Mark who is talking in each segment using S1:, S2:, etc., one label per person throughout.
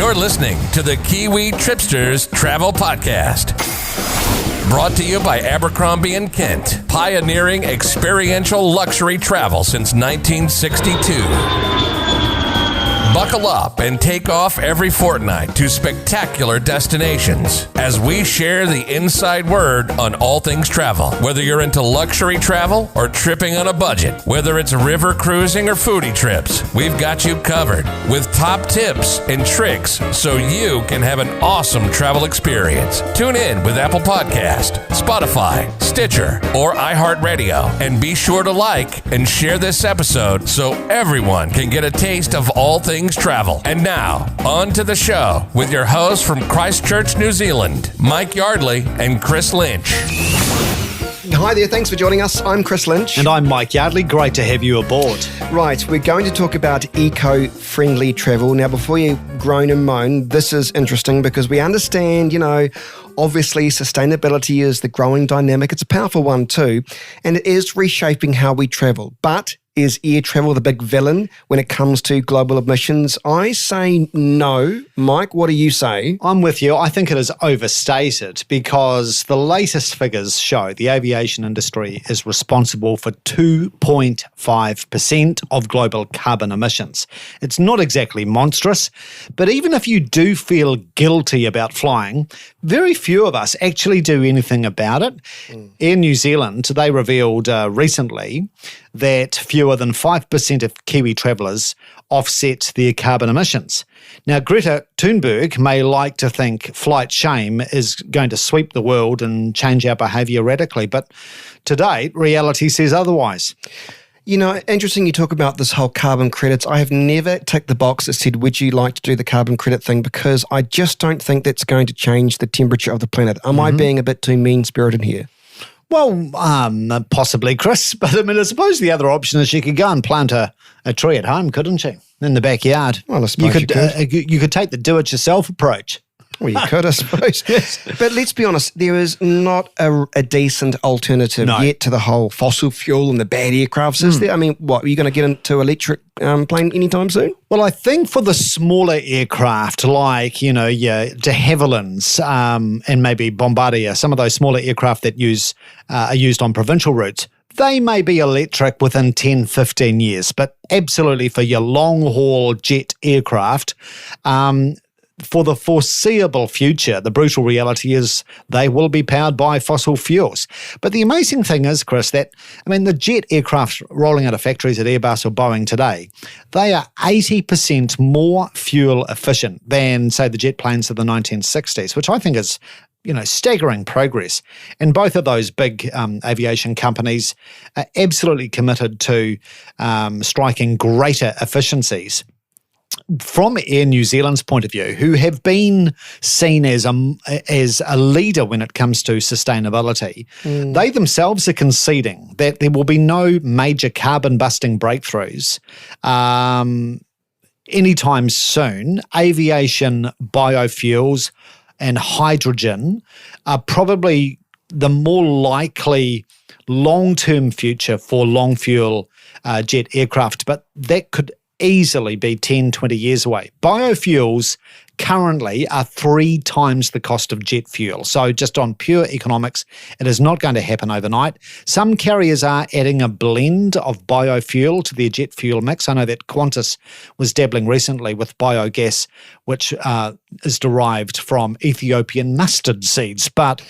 S1: You're listening to the Kiwi Tripsters Travel Podcast. Brought to you by Abercrombie & Kent, pioneering experiential luxury travel since 1962. Buckle up and take off every fortnight to spectacular destinations as we share the inside word on all things travel. Whether you're into luxury travel or tripping on a budget, whether it's river cruising or foodie trips, we've got you covered with top tips and tricks so you can have an awesome travel experience. Tune in with Apple Podcast, Spotify, Stitcher, or iHeartRadio, and be sure to like and share this episode so everyone can get a taste of all things travel. And now, on to the show with your hosts from Christchurch, New Zealand, Mike Yardley and Chris Lynch.
S2: Hi there, thanks for joining us. I'm Chris Lynch.
S3: And I'm Mike Yardley. Great to have you aboard.
S2: Right, we're going to talk about eco-friendly travel. Now, before you groan and moan, this is interesting because we understand, obviously sustainability is the growing dynamic. It's a powerful one too, and it is reshaping how we travel. But is air travel the big villain when it comes to global emissions? I say no. Mike, what do you say?
S3: I'm with you. I think it is overstated because the latest figures show the aviation industry is responsible for 2.5% of global carbon emissions. It's not exactly monstrous, but even if you do feel guilty about flying, very few of us actually do anything about it. Air New Zealand, they revealed recently that fewer than 5% of Kiwi travellers offset their carbon emissions. Now, Greta Thunberg may like to think flight shame is going to sweep the world and change our behaviour radically, but to date, reality says otherwise.
S2: Interesting you talk about this whole carbon credits. I have never ticked the box that said, would you like to do the carbon credit thing? Because I just don't think that's going to change the temperature of the planet. Am I being a bit too mean-spirited here?
S3: Well, possibly, Chris. But I suppose the other option is she could go and plant a tree at home, couldn't she? In the backyard.
S2: Well, I suppose you could.
S3: You could take the do-it-yourself approach.
S2: Well, you could, I suppose. But let's be honest, there is not a decent alternative yet to the whole fossil fuel and the bad aircrafts, is there? I mean, what, are you going to get into electric plane anytime soon?
S3: Well, I think for the smaller aircraft like, your de Havillands and maybe Bombardier, some of those smaller aircraft that are used on provincial routes, they may be electric within 10, 15 years, but absolutely for your long-haul jet aircraft, for the foreseeable future, the brutal reality is they will be powered by fossil fuels. But the amazing thing is, Chris, that, the jet aircraft rolling out of factories at Airbus or Boeing today, they are 80% more fuel efficient than, say, the jet planes of the 1960s, which I think is, staggering progress. And both of those big aviation companies are absolutely committed to striking greater efficiencies. From Air New Zealand's point of view, who have been seen as a leader when it comes to sustainability, they themselves are conceding that there will be no major carbon-busting breakthroughs anytime soon. Aviation, biofuels, and hydrogen are probably the more likely long-term future for long-fuel jet aircraft, but that could easily be 10, 20 years away. Biofuels currently are 3 times the cost of jet fuel. So just on pure economics, it is not going to happen overnight. Some carriers are adding a blend of biofuel to their jet fuel mix. I know that Qantas was dabbling recently with biogas, which is derived from Ethiopian mustard seeds. But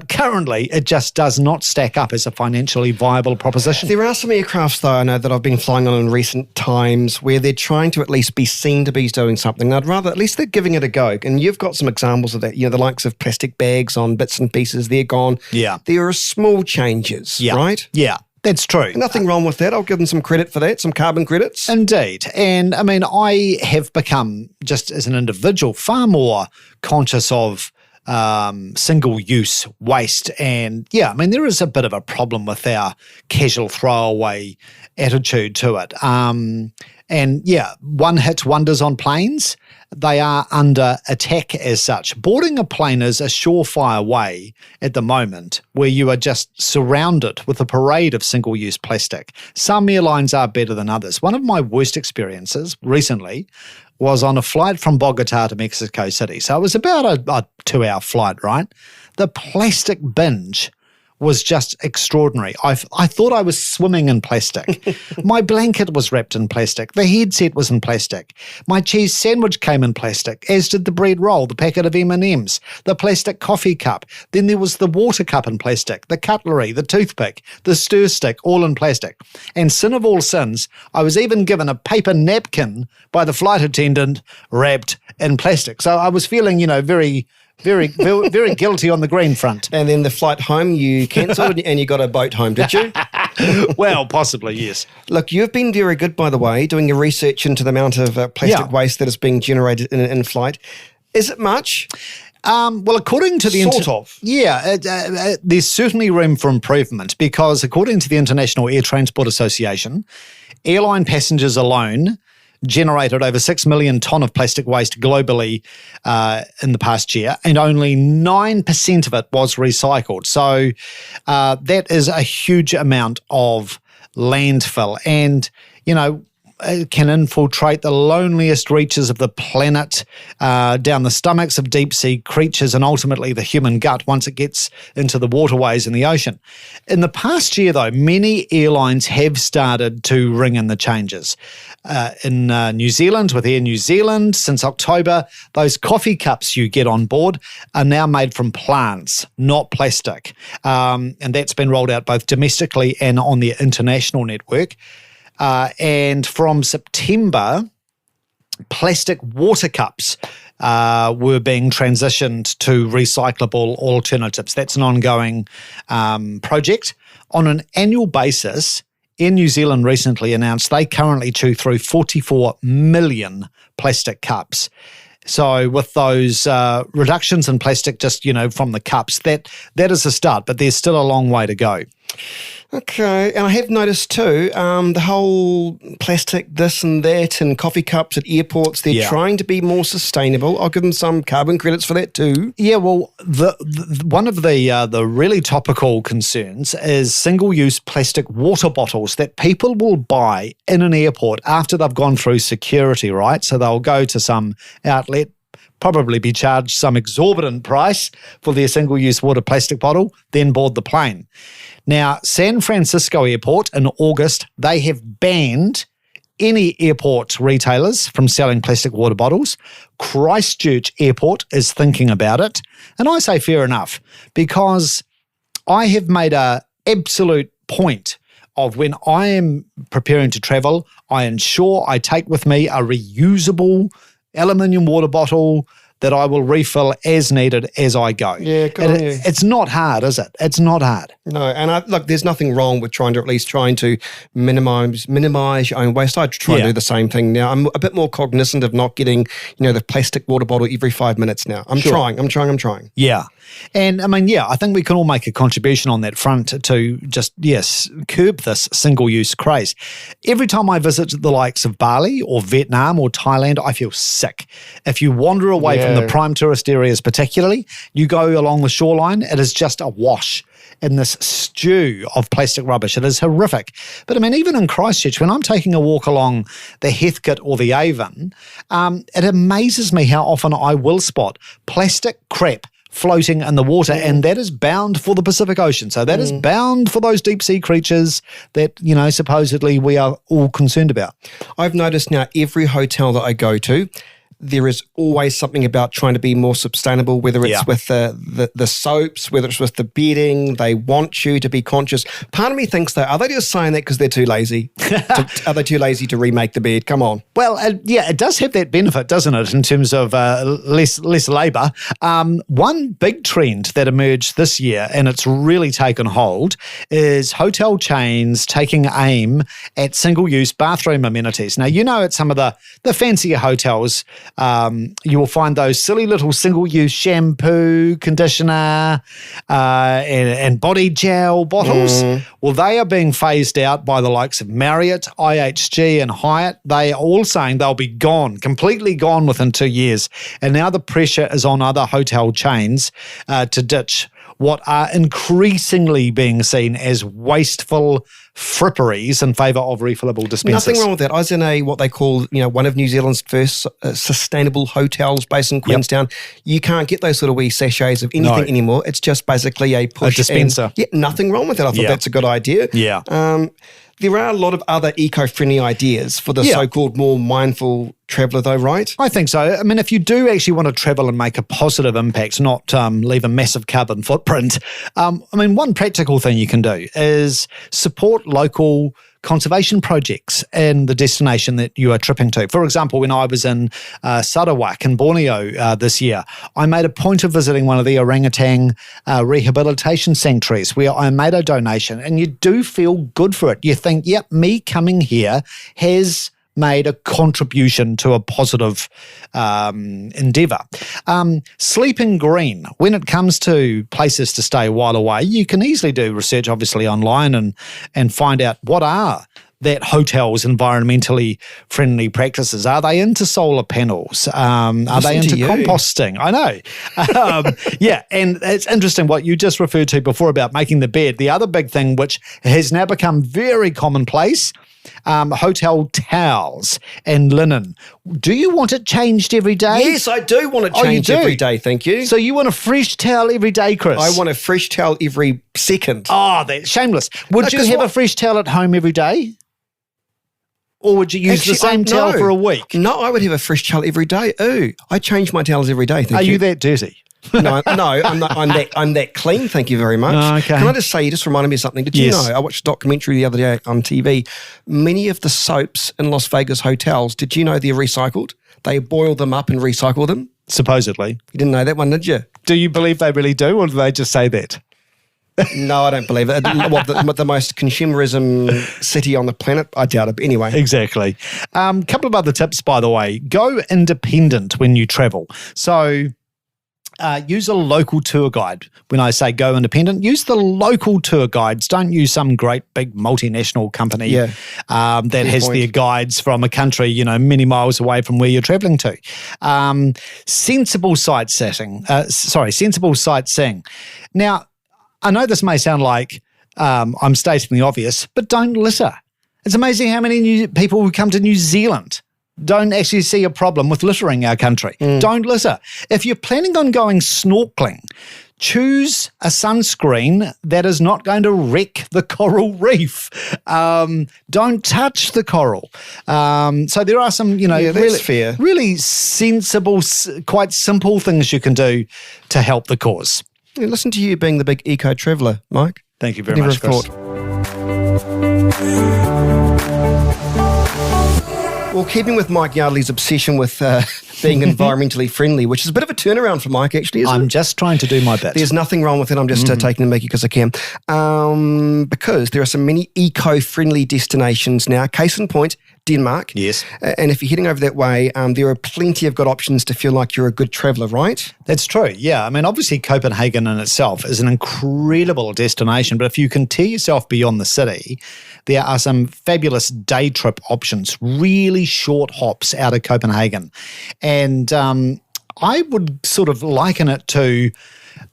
S3: currently, it just does not stack up as a financially viable proposition.
S2: There are some aircrafts, though, I know that I've been flying on in recent times where they're trying to at least be seen to be doing something. I'd rather, at least they're giving it a go. And you've got some examples of that, the likes of plastic bags on bits and pieces, they're gone.
S3: Yeah.
S2: There are small changes, right?
S3: Yeah. That's true.
S2: Nothing wrong with that. I'll give them some credit for that, some carbon credits.
S3: Indeed. And I have become, just as an individual, far more conscious of single-use waste. And there is a bit of a problem with our casual throwaway attitude to it. One-hit wonders on planes. They are under attack as such. Boarding a plane is a surefire way at the moment where you are just surrounded with a parade of single-use plastic. Some airlines are better than others. One of my worst experiences recently was on a flight from Bogota to Mexico City. So it was about a 2-hour flight, right? The plastic binge was just extraordinary. I thought I was swimming in plastic. My blanket was wrapped in plastic. The headset was in plastic. My cheese sandwich came in plastic, as did the bread roll, the packet of M&Ms, the plastic coffee cup. Then there was the water cup in plastic, the cutlery, the toothpick, the stir stick, all in plastic. And sin of all sins, I was even given a paper napkin by the flight attendant wrapped in plastic. So I was feeling, very guilty on the green front.
S2: And then the flight home you cancelled and you got a boat home, did you?
S3: Well, possibly, yes.
S2: Look, you've been very good, by the way, doing your research into the amount of plastic waste that is being generated in flight. Is it much?
S3: Well, according to the...
S2: Sort of.
S3: Yeah, there's certainly room for improvement because according to the International Air Transport Association, airline passengers alone generated over 6 million tonne of plastic waste globally in the past year, and only 9% of it was recycled. So that is a huge amount of landfill, and it can infiltrate the loneliest reaches of the planet, down the stomachs of deep-sea creatures and ultimately the human gut once it gets into the waterways in the ocean. In the past year, though, many airlines have started to ring in the changes. In New Zealand, with Air New Zealand, since October, those coffee cups you get on board are now made from plants, not plastic. And that's been rolled out both domestically and on their international network. And from September, plastic water cups were being transitioned to recyclable alternatives. That's an ongoing project. On an annual basis, Air New Zealand recently announced they currently chew through 44 million plastic cups. So with those reductions in plastic just, from the cups, that is a start, but there's still a long way to go.
S2: Okay, and I have noticed too, the whole plastic this and that and coffee cups at airports, they're trying to be more sustainable. I'll give them some carbon credits for that too.
S3: Yeah, well, one of the really topical concerns is single-use plastic water bottles that people will buy in an airport after they've gone through security, right? So they'll go to some outlet, probably be charged some exorbitant price for their single-use water plastic bottle, then board the plane. Now, San Francisco Airport in August, they have banned any airport retailers from selling plastic water bottles. Christchurch Airport is thinking about it. And I say fair enough, because I have made an absolute point of when I am preparing to travel, I ensure I take with me a reusable aluminium water bottle that I will refill as needed as I go.
S2: Yeah, good on you.
S3: It's not hard, is it? It's not hard.
S2: No, and look, there's nothing wrong with trying to minimise your own waste. I try to do the same thing now. I'm a bit more cognizant of not getting, the plastic water bottle every 5 minutes now. I'm trying.
S3: Yeah. And I think we can all make a contribution on that front to just, curb this single-use craze. Every time I visit the likes of Bali or Vietnam or Thailand, I feel sick. If you wander away from the prime tourist areas particularly, you go along the shoreline, it is just awash in this stew of plastic rubbish. It is horrific. But even in Christchurch, when I'm taking a walk along the Heathcote or the Avon, it amazes me how often I will spot plastic crap floating in the water, and that is bound for the Pacific Ocean. So that is bound for those deep sea creatures that, supposedly we are all concerned about.
S2: I've noticed now every hotel that I go to, there is always something about trying to be more sustainable, whether it's with the soaps, whether it's with the bedding. They want you to be conscious. Part of me thinks, though, are they just saying that because they're too lazy? Are they too lazy to remake the bed? Come on.
S3: Well, it does have that benefit, doesn't it, in terms of less labour. One big trend that emerged this year, and it's really taken hold, is hotel chains taking aim at single-use bathroom amenities. Now, at some of the fancier hotels, you will find those silly little single-use shampoo, conditioner, and body gel bottles. Well, they are being phased out by the likes of Marriott, IHG, and Hyatt. They are all saying they'll be gone, completely gone within 2 years. And now the pressure is on other hotel chains to ditch what are increasingly being seen as wasteful fripperies in favour of refillable dispensers.
S2: Nothing wrong with that. I was in what they call, one of New Zealand's first sustainable hotels based in Queenstown. You can't get those sort of wee sachets of anything anymore. It's just basically a push.
S3: A dispenser.
S2: Nothing wrong with it. I thought that's a good idea.
S3: Yeah.
S2: There are a lot of other eco-friendly ideas for the so-called more mindful traveller though, right?
S3: I think so. I mean, if you do actually want to travel and make a positive impact, not leave a massive carbon footprint, one practical thing you can do is support local conservation projects in the destination that you are tripping to. For example, when I was in Sarawak in Borneo this year, I made a point of visiting one of the orangutan rehabilitation sanctuaries where I made a donation, and you do feel good for it. You think, yep, me coming here has made a contribution to a positive endeavour. Sleeping green, when it comes to places to stay while away, you can easily do research, obviously, online and find out what are that hotel's environmentally friendly practices. Are they into solar panels? Are they into composting? I know. And it's interesting what you just referred to before about making the bed. The other big thing, which has now become very commonplace, hotel towels and linen. Do you want it changed every day?
S2: Yes, I do want it changed every day, thank you.
S3: So you want a fresh towel every day, Chris?
S2: I want a fresh towel every second.
S3: Oh, that's shameless. Would you have a fresh towel at home every day? Or would you use the same towel for a week?
S2: No, I would have a fresh towel every day. Ooh, I change my towels every day, thank you.
S3: Are you that dirty?
S2: No, I'm not. I'm that clean. Thank you very much.
S3: Oh, okay.
S2: Can I just say, you just reminded me of something. Did you know? I watched a documentary the other day on TV. Many of the soaps in Las Vegas hotels, did you know they're recycled? They boil them up and recycle them.
S3: Supposedly.
S2: You didn't know that one, did you?
S3: Do you believe they really do, or do they just say that?
S2: No, I don't believe it. The most consumerism city on the planet? I doubt it. But anyway.
S3: Exactly. Couple of other tips, by the way. Go independent when you travel. So use a local tour guide. When I say go independent, use the local tour guides. Don't use some great big multinational company that has their guides from a country, many miles away from where you're traveling to. Sensible sightseeing. Now, I know this may sound like I'm stating the obvious, but don't litter. It's amazing how many new people who come to New Zealand don't actually see a problem with littering our country. Don't litter. If you're planning on going snorkeling, choose a sunscreen that is not going to wreck the coral reef. Don't touch the coral. So there are some, really sensible, quite simple things you can do to help the cause.
S2: Yeah, listen to you being the big eco-traveller, Mike.
S3: Thank you very much, Chris.
S2: Well, keeping with Mike Yardley's obsession with being environmentally friendly, which is a bit of a turnaround for Mike, actually, isn't it?
S3: I'm just trying to do my bit.
S2: There's nothing wrong with it. I'm just taking the mickey because I can. Because there are so many eco-friendly destinations now. Case in point, Denmark.
S3: Yes.
S2: And if you're heading over that way, there are plenty of good options to feel like you're a good traveller, right?
S3: That's true, yeah. I mean, obviously Copenhagen in itself is an incredible destination, but if you can tear yourself beyond the city, there are some fabulous day trip options, really short hops out of Copenhagen. And I would sort of liken it to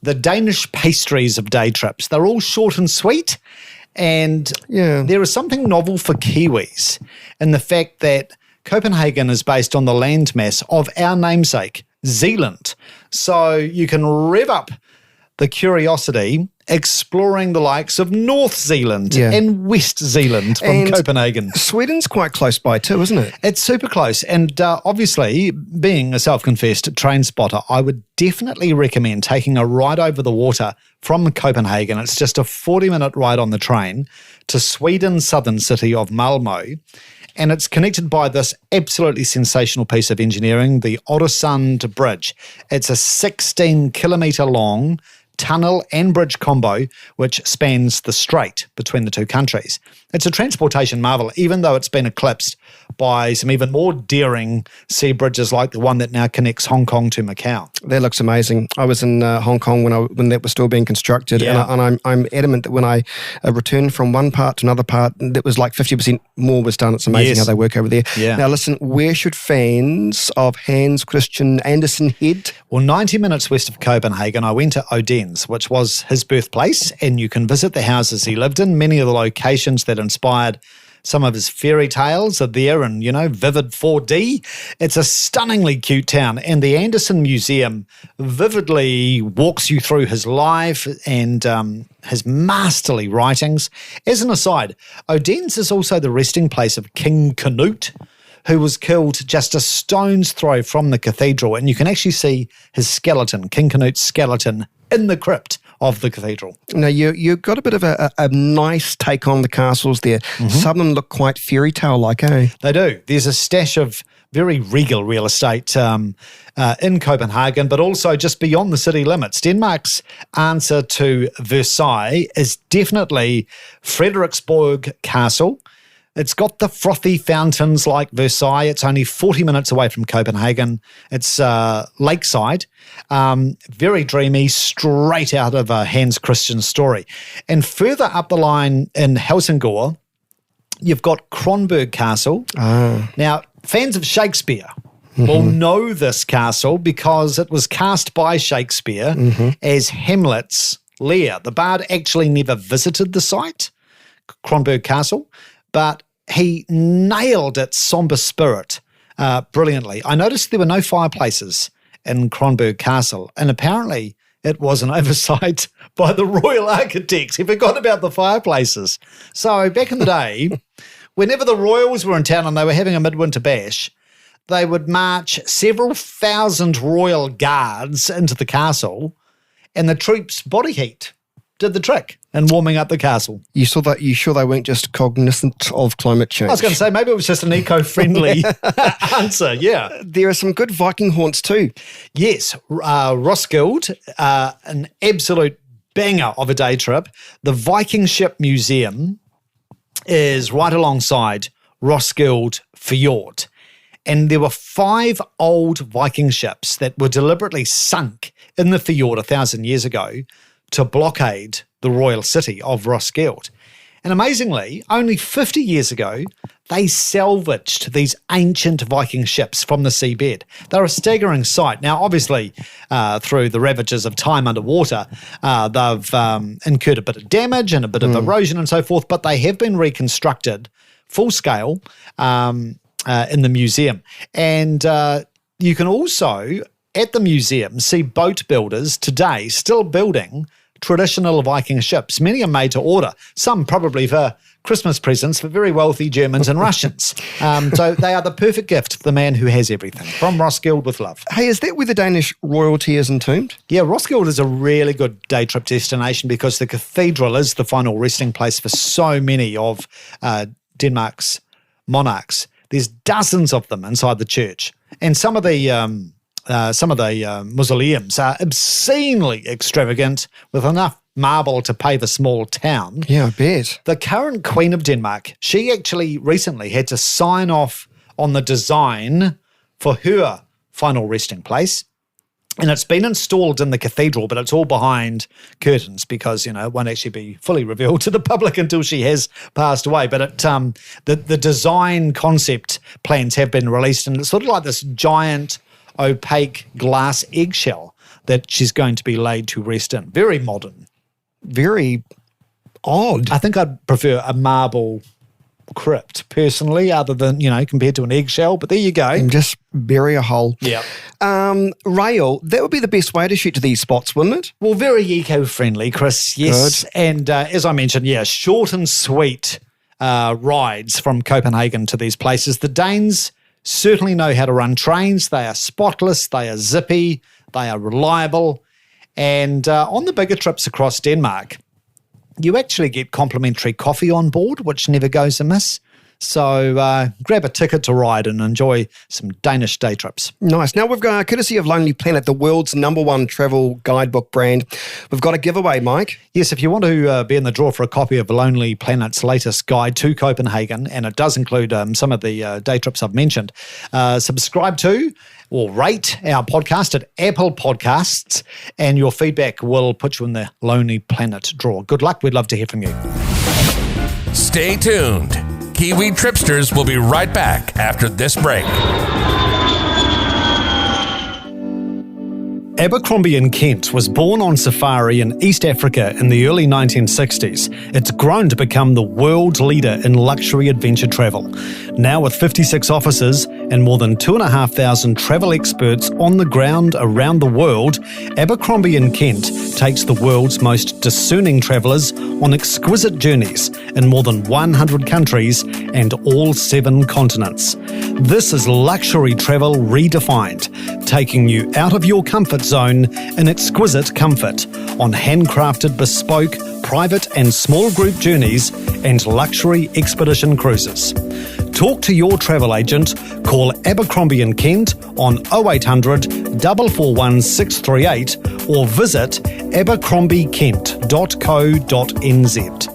S3: the Danish pastries of day trips. They're all short and sweet. And there is something novel for Kiwis in the fact that Copenhagen is based on the landmass of our namesake, Zealand. So you can rev up the curiosity exploring the likes of North Zealand and West Zealand from Copenhagen.
S2: Sweden's quite close by too, isn't it?
S3: It's super close. And obviously, being a self-confessed train spotter, I would definitely recommend taking a ride over the water from Copenhagen. It's just a 40-minute ride on the train to Sweden's southern city of Malmö. And it's connected by this absolutely sensational piece of engineering, the Öresund Bridge. It's a 16-kilometre long tunnel and bridge combo which spans the strait between the two countries. It's a transportation marvel, even though it's been eclipsed by some even more daring sea bridges like the one that now connects Hong Kong to Macau.
S2: That looks amazing. I was in Hong Kong when that was still being constructed, and I'm adamant that when I returned from one part to another part, that was like 50% more was done. It's amazing how they work over there.
S3: Yeah.
S2: Now listen, where should fans of Hans Christian Andersen head?
S3: Well, 90 minutes west of Copenhagen, I went to Odense, which was his birthplace, and you can visit the houses he lived in. Many of the locations that inspired some of his fairy tales are there in, vivid 4D. It's a stunningly cute town, and the Andersen Museum vividly walks you through his life and his masterly writings. As an aside, Odense is also the resting place of King Canute, who was killed just a stone's throw from the cathedral, and you can actually see his skeleton, King Canute's skeleton, in the crypt of the cathedral.
S2: Now, you've got a bit of a nice take on the castles there. Some of them look quite fairy tale-like, eh?
S3: They do. There's a stash of very regal real estate in Copenhagen, but also just beyond the city limits. Denmark's answer to Versailles is definitely Frederiksborg Castle. It's got the frothy fountains like Versailles. It's only 40 minutes away from Copenhagen. It's lakeside, very dreamy, straight out of a Hans Christian story. And further up the line in Helsingør, you've got Kronborg Castle. Now, fans of Shakespeare will know this castle because it was cast by Shakespeare as Hamlet's Lear. The bard actually never visited the site, Kronborg Castle, but he nailed its somber spirit brilliantly. I noticed there were no fireplaces in Kronborg Castle, and apparently it was an oversight by the royal architects. He forgot about the fireplaces. So back in the day, whenever the royals were in town and they were having a midwinter bash, they would march several thousand royal guards into the castle, and the troops' body heat did the trick in warming up the castle.
S2: You sure they weren't just cognizant of climate change?
S3: I was going to say, maybe it was just an eco-friendly answer, yeah.
S2: There are some good Viking haunts too.
S3: Yes, Roskilde, an absolute banger of a day trip. The Viking Ship Museum is right alongside Roskilde Fjord. And there were 5 old Viking ships that were deliberately sunk in the fjord 1,000 years ago to blockade the royal city of Roskilde. And amazingly, only 50 years ago, they salvaged these ancient Viking ships from the seabed. They're a staggering sight. Now, obviously, through the ravages of time underwater, they've incurred a bit of damage and a bit of erosion and so forth, but they have been reconstructed full scale in the museum. And you can also, at the museum, see boat builders today still building traditional Viking ships. Many are made to order, some probably for Christmas presents for very wealthy Germans and Russians. So they are the perfect gift for the man who has everything. From Roskilde with love.
S2: Hey, is that where the Danish royalty is entombed?
S3: Yeah, Roskilde is a really good day trip destination because the cathedral is the final resting place for so many of Denmark's monarchs. There's dozens of them inside the church. And some of the mausoleums are obscenely extravagant with enough marble to pave a small town.
S2: Yeah, I bet.
S3: The current Queen of Denmark, she actually recently had to sign off on the design for her final resting place. And it's been installed in the cathedral, but it's all behind curtains because, it won't actually be fully revealed to the public until she has passed away. But the design concept plans have been released, and it's sort of like this giant opaque glass eggshell that she's going to be laid to rest in. Very modern.
S2: Very odd.
S3: I think I'd prefer a marble crypt personally, other than, compared to an eggshell, but there you go.
S2: And just bury a hole.
S3: Yeah.
S2: Rail, that would be the best way to shoot to these spots, wouldn't it?
S3: Well, very eco-friendly, Chris. Yes. Good. And as I mentioned, short and sweet rides from Copenhagen to these places. The Danes certainly know how to run trains. They are spotless, they are zippy, they are reliable. And on the bigger trips across Denmark, you actually get complimentary coffee on board, which never goes amiss. So grab a ticket to ride and enjoy some Danish Day Trips.
S2: Nice. Now we've got, courtesy of Lonely Planet, the world's #1 travel guidebook brand, we've got a giveaway, Mike.
S3: Yes, if you want to be in the draw for a copy of Lonely Planet's latest guide to Copenhagen, and it does include some of the day trips I've mentioned, subscribe to or rate our podcast at Apple Podcasts, and your feedback will put you in the Lonely Planet draw. Good luck. We'd love to hear from you.
S1: Stay tuned. Kiwi Tripsters will be right back after this break.
S3: Abercrombie in Kent was born on safari in East Africa in the early 1960s. It's grown to become the world leader in luxury adventure travel. Now with 56 offices and more than 2,500 travel experts on the ground around the world, Abercrombie in Kent takes the world's most discerning travellers on exquisite journeys in more than 100 countries and all 7 continents. This is luxury travel redefined, taking you out of your comfort zone in exquisite comfort on handcrafted bespoke private and small group journeys and luxury expedition cruises. Talk to your travel agent, call Abercrombie in Kent on 0800 441 638 or visit abercrombiekent.co.nz.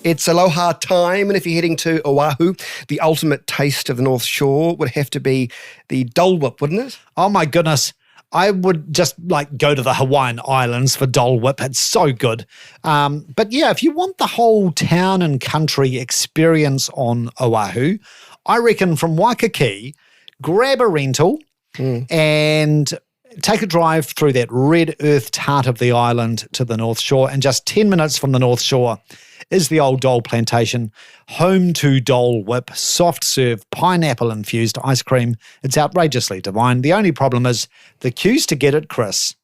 S2: It's Aloha time, and if you're heading to Oahu, the ultimate taste of the North Shore would have to be the Dole Whip, wouldn't it?
S3: Oh my goodness. I would just go to the Hawaiian Islands for Dole Whip. It's so good. But yeah, if you want the whole town and country experience on Oahu, I reckon from Waikiki, grab a rental and take a drive through that red-earthed heart of the island to the North Shore, and just 10 minutes from the North Shore is the old Dole Plantation, home to Dole Whip, soft serve, pineapple-infused ice cream. It's outrageously divine. The only problem is the queues to get it, Chris,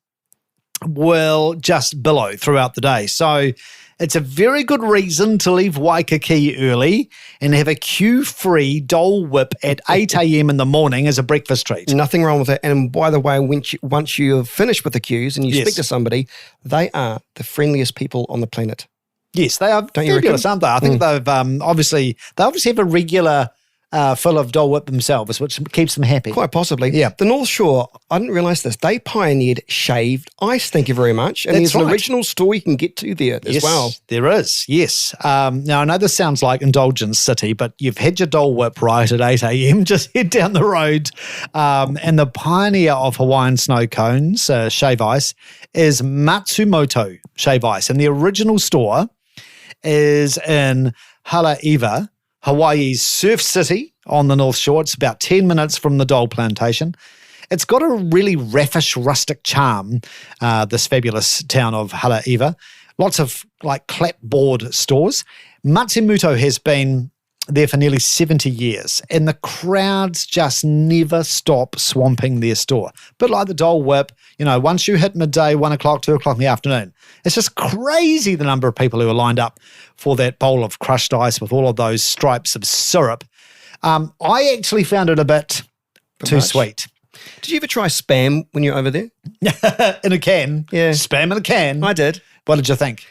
S3: will just billow throughout the day. So it's a very good reason to leave Waikiki early and have a queue-free Dole Whip at 8 a.m. in the morning as a breakfast treat.
S2: Nothing wrong with it. And by the way, once you've finished with the queues and you speak to somebody, they are the friendliest people on the planet.
S3: Yes, they are fabulous, aren't they? I think they've obviously have a regular fill of Dole Whip themselves, which keeps them happy.
S2: Quite possibly.
S3: Yeah.
S2: The North Shore, I didn't realise this, they pioneered shaved ice, thank you very much. And there's an original store you can get to there as well.
S3: There is, yes. Now, I know this sounds like Indulgence City, but you've had your Dole Whip right at 8 a.m. Just head down the road. And the pioneer of Hawaiian snow cones, shave ice, is Matsumoto Shave Ice. And the original store is in Haleiwa, Hawaii's surf city on the North Shore. It's about 10 minutes from the Dole Plantation. It's got a really raffish, rustic charm, this fabulous town of Haleiwa. Lots of clapboard stores. Matsumoto has been there for nearly 70 years, and the crowds just never stop swamping their store. Bit like the Dole Whip, once you hit midday, 1 o'clock, 2 o'clock in the afternoon, it's just crazy the number of people who are lined up for that bowl of crushed ice with all of those stripes of syrup. I actually found it a bit too sweet.
S2: Did you ever try Spam when you're over there?
S3: In a can?
S2: Yeah.
S3: Spam in a can?
S2: I did.
S3: What did you think?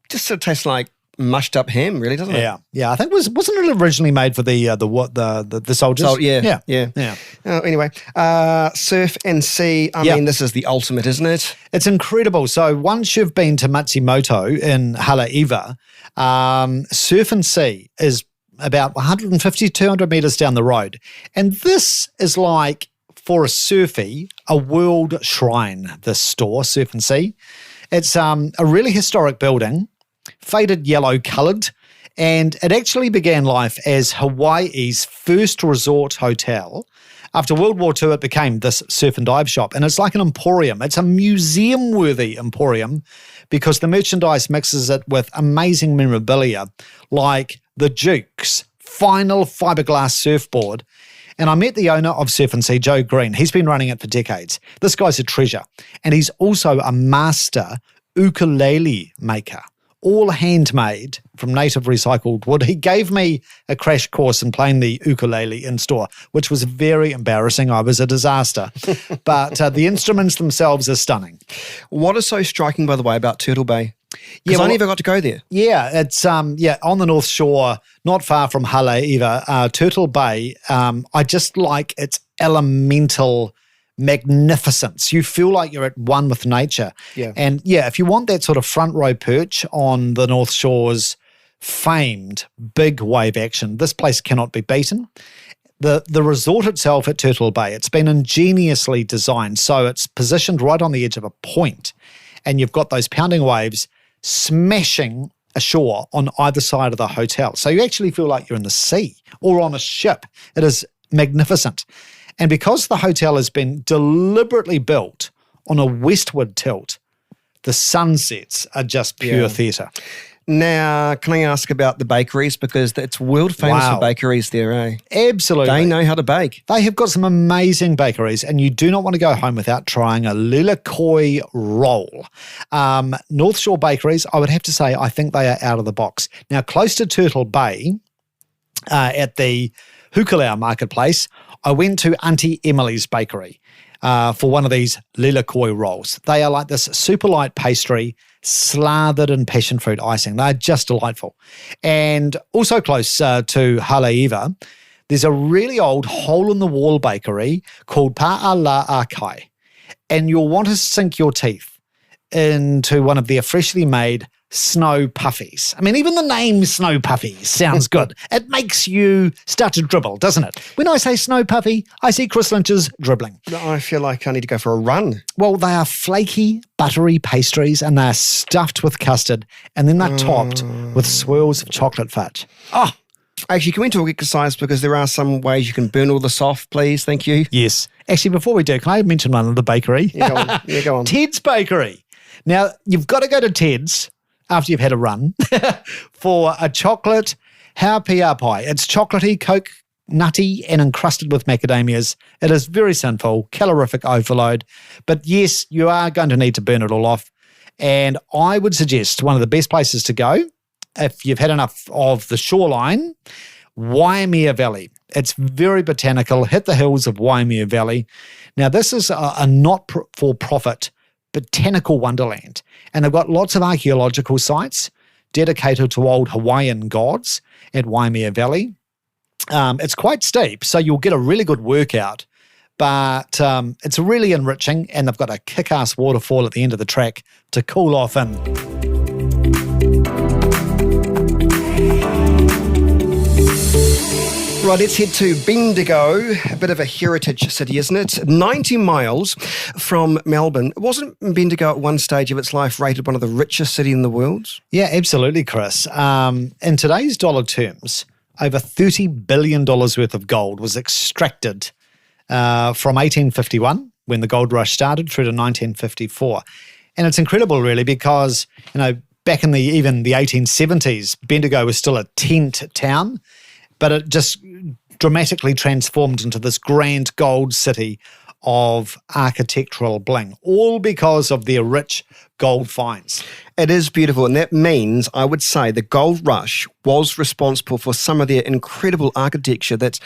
S2: Just sort of tastes like mushed up ham, really, doesn't it?
S3: Yeah. I think wasn't it originally made for the soldiers?
S2: Oh, yeah. Anyway, surf and sea. I mean, this is the ultimate, isn't it?
S3: It's incredible. So once you've been to Matsumoto in Haleiwa, surf and sea is about 150, 200 meters down the road, and this is like, for a surfie, a world shrine. This store, Surf and Sea. It's a really historic building, faded yellow coloured, and it actually began life as Hawaii's first resort hotel. After World War II, it became this surf and dive shop, and it's like an emporium. It's a museum-worthy emporium because the merchandise mixes it with amazing memorabilia like the Duke's final fiberglass surfboard. And I met the owner of Surf and Sea, Joe Green. He's been running it for decades. This guy's a treasure, and he's also a master ukulele maker. All handmade from native recycled wood. He gave me a crash course in playing the ukulele in store, which was very embarrassing. I was a disaster. But the instruments themselves are stunning.
S2: What is so striking, by the way, about Turtle Bay? Yeah, I never got to go there.
S3: Yeah, it's on the North Shore, not far from Haleiwa, Turtle Bay. I just like its elemental magnificence. You feel like you're at one with nature.
S2: Yeah.
S3: And if you want that sort of front row perch on the North Shore's famed big wave action, this place cannot be beaten. The resort itself at Turtle Bay, it's been ingeniously designed, so it's positioned right on the edge of a point, and you've got those pounding waves smashing ashore on either side of the hotel. So you actually feel like you're in the sea or on a ship. It is magnificent. And because the hotel has been deliberately built on a westward tilt, the sunsets are just pure theatre.
S2: Now, can I ask about the bakeries? Because it's world famous for bakeries there, eh?
S3: Absolutely.
S2: They know how to bake.
S3: They have got some amazing bakeries, and you do not want to go home without trying a lilikoi roll. North Shore bakeries, I would have to say, I think they are out of the box. Now, close to Turtle Bay, at the Hukalau marketplace, I went to Auntie Emily's bakery for one of these lilikoi rolls. They are like this super light pastry slathered in passion fruit icing. They're just delightful. And also close to Haleiwa, there's a really old hole-in-the-wall bakery called Pa'ala'akai. And you'll want to sink your teeth into one of their freshly made snow puffies. I mean, even the name snow puffies sounds good. It makes you start to dribble, doesn't it? When I say snow puffy, I see Chris Lynch's dribbling.
S2: I feel like I need to go for a run.
S3: Well, they are flaky, buttery pastries, and they're stuffed with custard, and then they're topped with swirls of chocolate fudge. Oh,
S2: actually, can we talk exercise? Because there are some ways you can burn all this off, please. Thank you.
S3: Yes. Actually, before we do, can I mention one of the bakery?
S2: Yeah, go on.
S3: Ted's Bakery. Now, you've got to go to Ted's after you've had a run for a chocolate haupia pie. It's chocolatey, nutty, and encrusted with macadamias. It is very sinful, calorific overload. But yes, you are going to need to burn it all off. And I would suggest one of the best places to go, if you've had enough of the shoreline, Waimea Valley. It's very botanical. Hit the hills of Waimea Valley. Now, this is a not-for-profit botanical wonderland. And they've got lots of archaeological sites dedicated to old Hawaiian gods at Waimea Valley. It's quite steep, so you'll get a really good workout, but it's really enriching, and they've got a kick-ass waterfall at the end of the track to cool off in.
S2: Right, let's head to Bendigo, a bit of a heritage city, isn't it? 90 miles from Melbourne. Wasn't Bendigo at one stage of its life rated one of the richest cities in the world?
S3: Yeah, absolutely, Chris. In today's dollar terms, over $30 billion worth of gold was extracted from 1851, when the gold rush started, through to 1954. And it's incredible, really, because, back in even the 1870s, Bendigo was still a tent town, but it just dramatically transformed into this grand gold city of architectural bling, all because of their rich gold finds.
S2: It is beautiful, and that means, I would say, the gold rush was responsible for some of their incredible architecture that's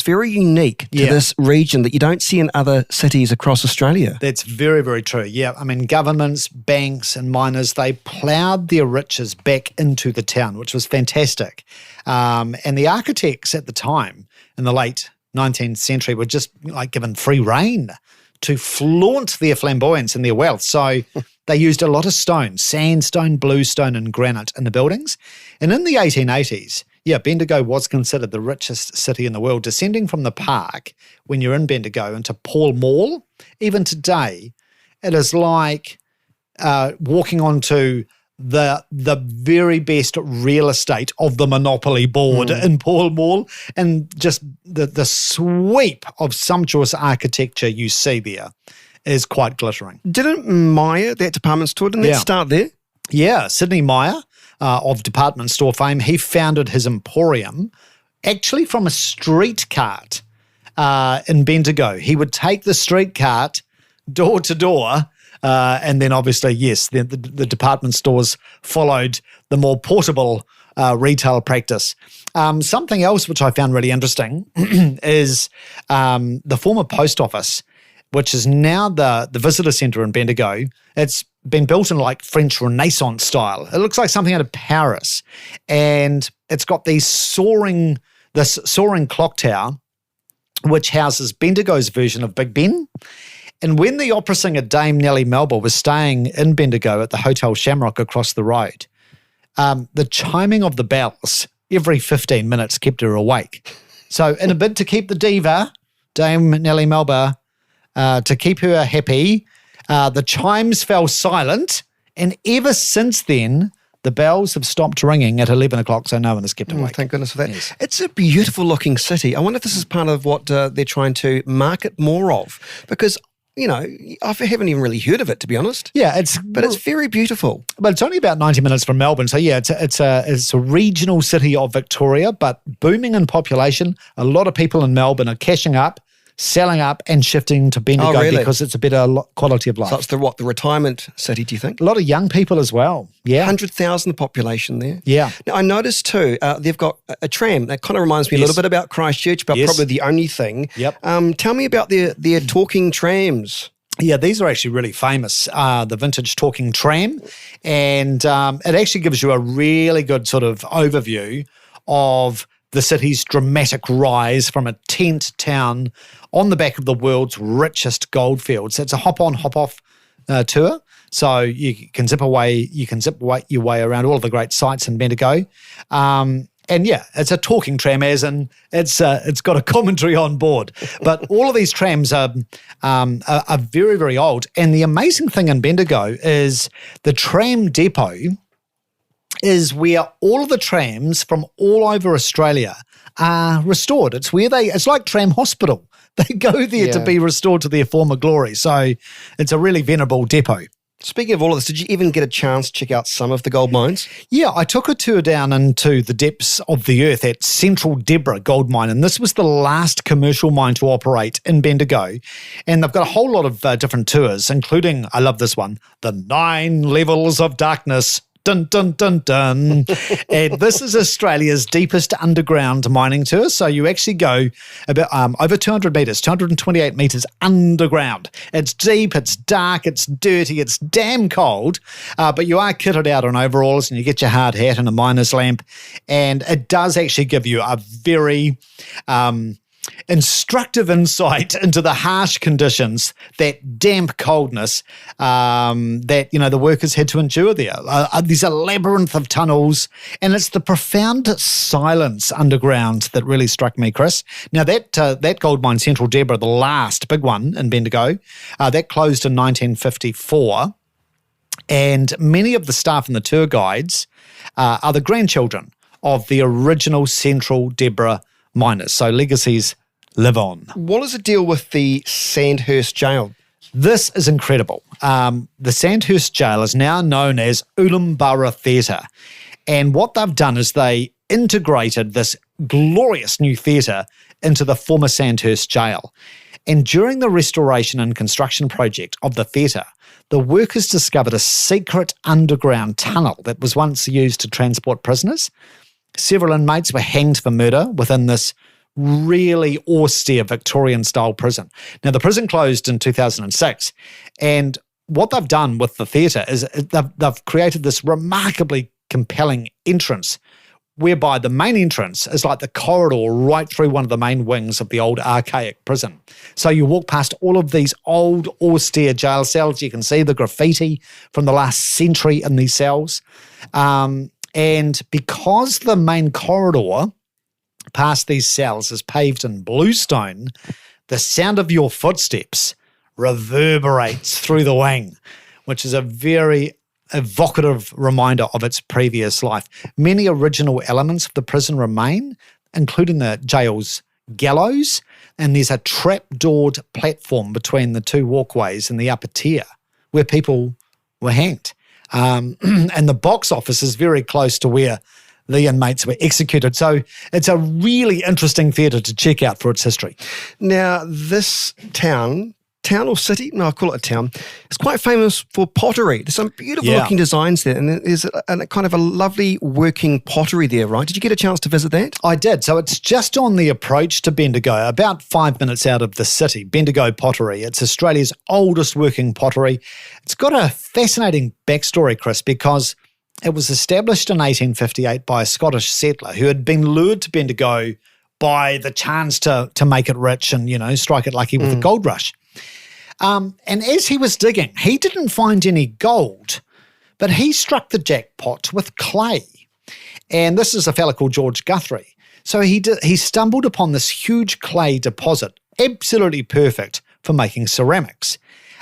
S2: very unique to this region that you don't see in other cities across Australia.
S3: That's very, very true. Yeah, I mean, governments, banks and miners, they ploughed their riches back into the town, which was fantastic. And the architects at the time, in the late 19th century, were just given free rein to flaunt their flamboyance and their wealth. So they used a lot of stone, sandstone, bluestone and granite in the buildings. And in the 1880s, Bendigo was considered the richest city in the world, descending from the park when you're in Bendigo into Pall Mall. Even today, it is like walking onto the very best real estate of the Monopoly board in Pall Mall, and just the sweep of sumptuous architecture you see there is quite glittering.
S2: Didn't Myer, that department store, didn't it start there?
S3: Yeah, Sidney Myer of department store fame, he founded his emporium actually from a street cart in Bendigo. He would take the street cart door to door, and then obviously, yes, the department stores followed the more portable retail practice. Something else which I found really interesting is the former post office which is now the visitor centre in Bendigo. It's been built in like French Renaissance style. It looks like something out of Paris. And it's got this soaring clock tower, which houses Bendigo's version of Big Ben. And when the opera singer Dame Nellie Melba was staying in Bendigo at the Hotel Shamrock across the road, the chiming of the bells every 15 minutes kept her awake. So in a bid to keep the diva, Dame Nellie Melba, to keep her happy, the chimes fell silent, and ever since then, the bells have stopped ringing at 11 o'clock, so no one has kept awake.
S2: Thank goodness for that.
S3: Yes.
S2: It's a beautiful looking city. I wonder if this is part of what they're trying to market more of, because I haven't even really heard of it, to be honest.
S3: Yeah,
S2: but it's very beautiful.
S3: But it's only about 90 minutes from Melbourne. So yeah, it's a regional city of Victoria, but booming in population. A lot of people in Melbourne are cashing up, selling up, and shifting to Bendigo because it's a better quality of life.
S2: So it's the retirement city, do you think?
S3: A lot of young people as well. Yeah.
S2: 100,000 population there.
S3: Yeah.
S2: Now, I noticed too, they've got a tram. That kind of reminds me a little bit about Christchurch, but probably the only thing.
S3: Yep.
S2: Tell me about their talking trams.
S3: Yeah, these are actually really famous, the vintage talking tram. And it actually gives you a really good sort of overview of the city's dramatic rise from a tent town on the back of the world's richest goldfields. It's a hop-on, hop-off tour. So you can zip your way around all of the great sites in Bendigo. And yeah, it's a talking tram, as in it's got a commentary on board. But all of these trams are very, very old. And the amazing thing in Bendigo is the tram depot is where all of the trams from all over Australia are restored. It's like Tram Hospital. They go there to be restored to their former glory. So it's a really venerable depot.
S2: Speaking of all of this, did you even get a chance to check out some of the gold mines?
S3: Yeah, I took a tour down into the depths of the earth at Central Deborah Gold Mine, and this was the last commercial mine to operate in Bendigo. And they've got a whole lot of different tours, including, I love this one, the 9 Levels of Darkness. Dun, dun, dun, dun. And this is Australia's deepest underground mining tour. So you actually go about over 200 metres, 228 metres underground. It's deep, it's dark, it's dirty, it's damn cold, but you are kitted out in overalls and you get your hard hat and a miner's lamp. And it does actually give you a very instructive insight into the harsh conditions, that damp coldness that the workers had to endure there. There's a labyrinth of tunnels, and it's the profound silence underground that really struck me, Chris. Now that gold mine, Central Deborah, the last big one in Bendigo, that closed in 1954, and many of the staff and the tour guides are the grandchildren of the original Central Deborah miners. So legacies live on.
S2: What is the deal with the Sandhurst Jail?
S3: This is incredible. The Sandhurst Jail is now known as Ulaanbaatar Theatre. And what they've done is they integrated this glorious new theatre into the former Sandhurst Jail. And during the restoration and construction project of the theatre, the workers discovered a secret underground tunnel that was once used to transport prisoners. Several inmates were hanged for murder within this really austere Victorian-style prison. Now, the prison closed in 2006, and what they've done with the theatre is they've created this remarkably compelling entrance, whereby the main entrance is like the corridor right through one of the main wings of the old archaic prison. So you walk past all of these old austere jail cells. You can see the graffiti from the last century in these cells. And because the main corridor past these cells is paved in bluestone, the sound of your footsteps reverberates through the wing, which is a very evocative reminder of its previous life. Many original elements of the prison remain, including the jail's gallows, and there's a trap-doored platform between the two walkways in the upper tier where people were hanged. And the box office is very close to where the inmates were executed. So it's a really interesting theatre to check out for its history.
S2: Now, this town town or city, no, I call it a town, it's quite famous for pottery. There's some beautiful looking designs there, and there's a kind of a lovely working pottery there, right? Did you get a chance to visit that?
S3: I did. So it's just on the approach to Bendigo, about 5 minutes out of the city, Bendigo Pottery. It's Australia's oldest working pottery. It's got a fascinating backstory, Chris, because it was established in 1858 by a Scottish settler who had been lured to Bendigo by the chance to make it rich and, strike it lucky with the gold rush. And as he was digging, he didn't find any gold, but he struck the jackpot with clay. And this is a fella called George Guthrie. So he stumbled upon this huge clay deposit, absolutely perfect for making ceramics.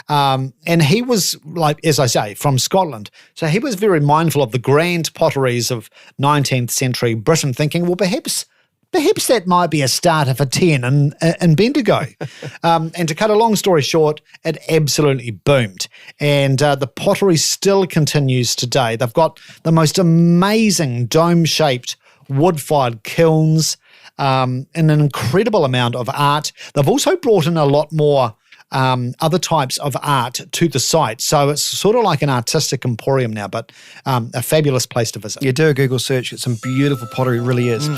S3: And he was, like, as I say, from Scotland. So he was very mindful of the grand potteries of 19th century Britain, thinking, well, perhaps that might be a starter for 10 in Bendigo. And to cut a long story short, it absolutely boomed. And the pottery still continues today. They've got the most amazing dome-shaped wood-fired kilns and an incredible amount of art. They've also brought in a lot more other types of art to the site. So it's sort of like an artistic emporium now, but a fabulous place to visit.
S2: You do a Google search, it's some beautiful pottery, it really is.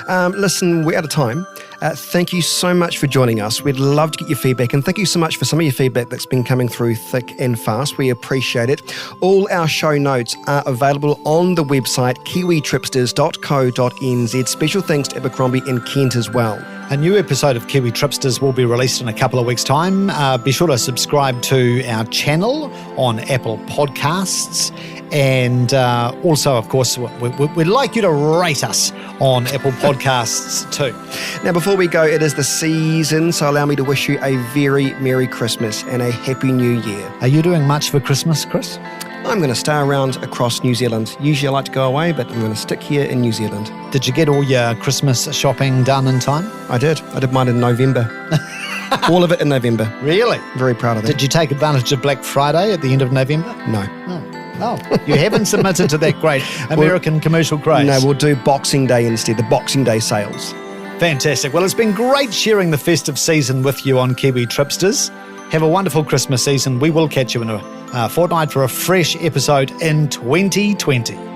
S2: Listen, we're out of time. Thank you so much for joining us. We'd love to get your feedback, and thank you so much for some of your feedback that's been coming through thick and fast. We appreciate it. All our show notes are available on the website kiwitripsters.co.nz. Special thanks to Abercrombie and Kent as well.
S3: A new episode of Kiwi Tripsters will be released in a couple of weeks' time. Be sure to subscribe to our channel on Apple Podcasts. And also, of course, we'd like you to rate us on Apple Podcasts too.
S2: Now, before we go, it is the season, so allow me to wish you a very Merry Christmas and a Happy New Year.
S3: Are you doing much for Christmas, Chris?
S2: I'm going to stay around across New Zealand. Usually I like to go away, but I'm going to stick here in New Zealand.
S3: Did you get all your Christmas shopping done in time?
S2: I did. I did mine in November. All of it in November.
S3: Really?
S2: Very proud of that.
S3: Did you take advantage of Black Friday at the end of November?
S2: No.
S3: Oh, you haven't submitted to that great American commercial craze.
S2: No, we'll do Boxing Day instead, the Boxing Day sales.
S3: Fantastic. Well, it's been great sharing the festive season with you on Kiwi Tripsters. Have a wonderful Christmas season. We will catch you in a fortnight for a fresh episode in 2020.